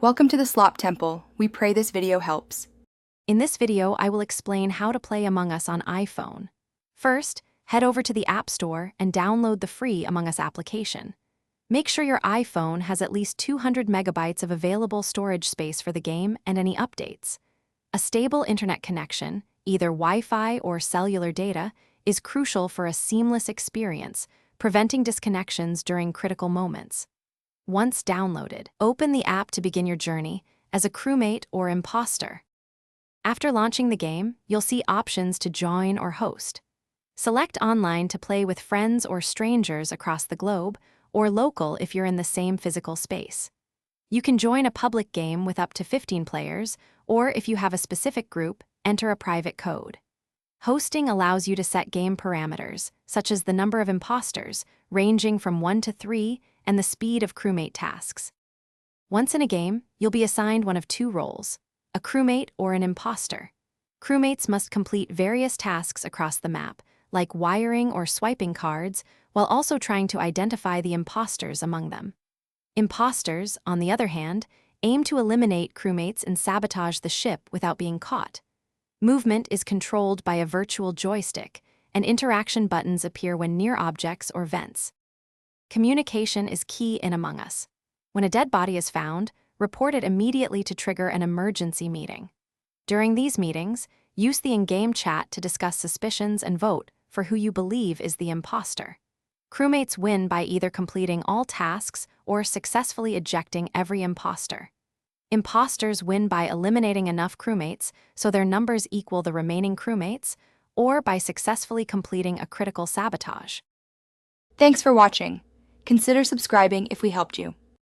Welcome to the Slop Temple. We pray this video helps. In this video, I will explain how to play Among Us on iPhone. First, head over to the App Store and download the free Among Us application. Make sure your iPhone has at least 200 megabytes of available storage space for the game and any updates. A stable internet connection, either Wi-Fi or cellular data, is crucial for a seamless experience, preventing disconnections during critical moments. Once downloaded, open the app to begin your journey as a crewmate or imposter. After launching the game, you'll see options to join or host. Select online to play with friends or strangers across the globe, or local if you're in the same physical space. You can join a public game with up to 15 players, or if you have a specific group, enter a private code. Hosting allows you to set game parameters, such as the number of imposters, ranging from 1 to 3, and the speed of crewmate tasks. Once in a game, you'll be assigned one of two roles: a crewmate or an imposter. Crewmates must complete various tasks across the map, like wiring or swiping cards, while also trying to identify the imposters among them. Imposters, on the other hand, aim to eliminate crewmates and sabotage the ship without being caught. Movement is controlled by a virtual joystick, and interaction buttons appear when near objects or vents. Communication is key in Among Us. When a dead body is found, report it immediately to trigger an emergency meeting. During these meetings, use the in-game chat to discuss suspicions and vote for who you believe is the imposter. Crewmates win by either completing all tasks or successfully ejecting every imposter. Imposters win by eliminating enough crewmates so their numbers equal the remaining crewmates, or by successfully completing a critical sabotage. Thanks for watching. Consider subscribing if we helped you.